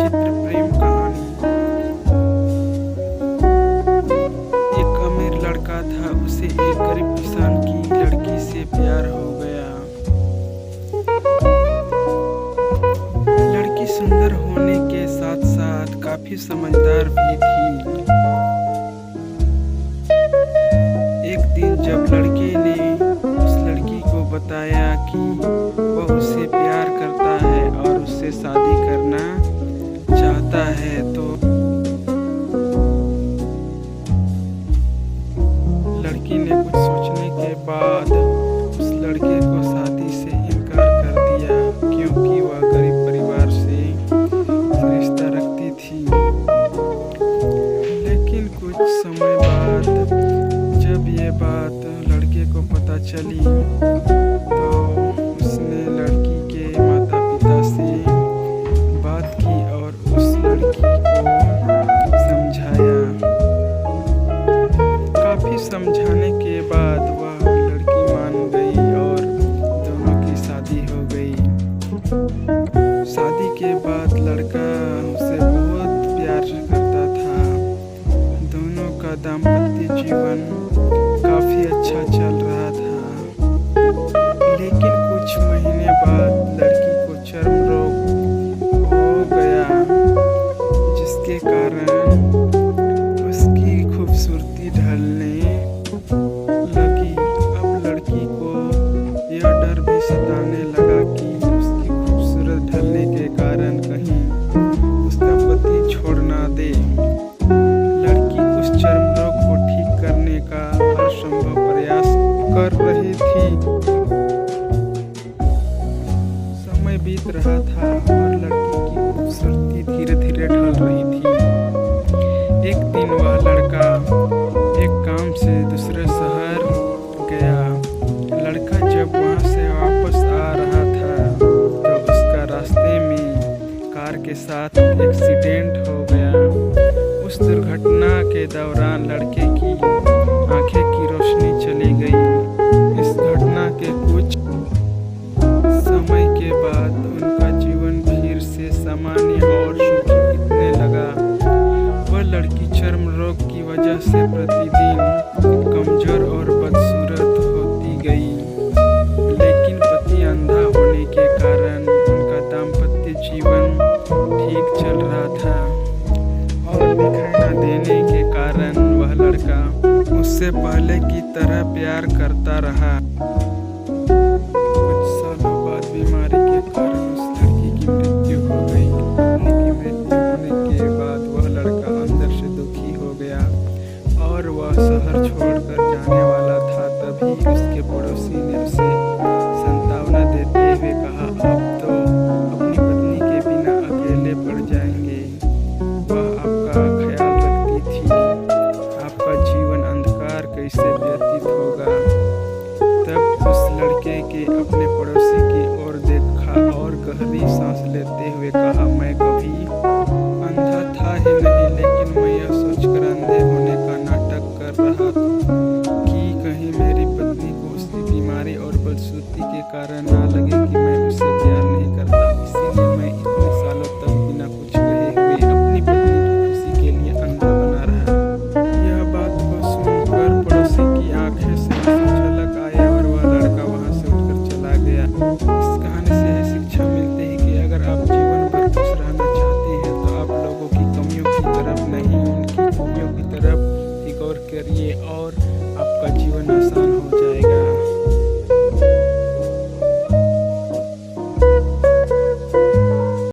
चित्र प्रेम कहानी। एक अमीर लड़का था, उसे एक गरीब किसान की लड़की से प्यार हो गया। लड़की सुंदर होने के साथ साथ काफी समझदार भी थी। एक दिन जब लड़के ने उस लड़की को बताया कि वह उससे प्यार करता है और उससे शादी करना चाहता है, तो लड़की ने कुछ सोचने के बाद उस लड़के को शादी से इनकार कर दिया, क्योंकि वह गरीब परिवार से रिश्ता रखती थी। लेकिन कुछ समय बाद जब ये बात लड़के को पता चली, तो उसने लड़की के माता पिता से बात की और उस लड़की को समझाया। काफी समझाने के बाद वह लड़की मान गई और दोनों की शादी हो गई। शादी के बाद लड़का उसे बहुत प्यार करता था। दोनों का दाम्पत्य जीवन काफी अच्छा चल रहा था। लेकिन कुछ महीने बाद लड़की को चर्म रोग हो गया, जिसके कारण उसकी खूबसूरती ढलने लगी। अब लड़की को यह डर भी सताने लगा कि उसकी खूबसूरत ढलने के कारण कहीं उसका पति छोड़ ना दे। लड़की उस चर्म रोग को ठीक करने का हर संभव प्रयास कर रही थी। समय बीत रहा था और लड़की की खूबसूरती धीरे धीरे ढल रही थी। एक दिन वह लड़का एक काम से दूसरे शहर गया। लड़का जब वहां से वापस आ रहा था, तो उसका रास्ते में कार के साथ एक्सीडेंट हो गया। उस दुर्घटना के दौरान लड़के की आंखें की रोशनी चली गई। इस घटना के कुछ समय के बाद उनका जीवन फिर से सामान्य और सुखी बीतने लगा। वह लड़की चर्म रोग की वजह से प्रतिदिन कमजोर और बदसूरत होती गई। लेकिन पति अंधा होने के कारण उनका दाम्पत्य जीवन ठीक चल रहा था और दिखाई न देने के कारण वह लड़का उससे पहले की तरह प्यार करता रहा। कुछ सालों बाद बीमारी के कारण उस लड़की की मृत्यु हो गई। पत्नी की मृत्यु होने के बाद वह लड़का अंदर से दुखी हो गया और वह शहर छोड़कर जाने वाला था। तभी उसके पड़ोसी ने उसे सांत्वना देते हुए कहा, आप तो अपनी पत्नी के बिना अकेले पड़ जाएंगे। वह आपका ख्याल रखती थी, आपका जीवन अंधकार कैसे व्यतीत होगा। तब उस लड़के के अपने पड़ोसी की ओर देखा और गहरी सांस लेते हुए कहा, मैं कभी अंधा था ही नहीं, लेकिन मैं यह सोचकर अंधे होने का नाटक कर रहा कि कहीं मेरी पत्नी को उसकी बीमारी और बदसूरती के कारण ना लगे कि मैं उससे प्यार नहीं करता। इसीलिए मैं इतने सालों तक बिना कुछ कहे हुए अपनी पत्नी की खुशी के लिए अंधा बना रहा। यह बात को सुनकर पड़ोसी की आंखें से झलक आया और वह लड़का वहां से उठकर चला गया। इस कहानी से यह शिक्षा मिलती है कि अगर आप जीवन भर खुश रहना चाहते हैं, तो आप लोगों की कमियों की तरफ नहीं, उनकी खूबियों की तरफ गौर करिए और आपका जीवन आसान हो जाएगा।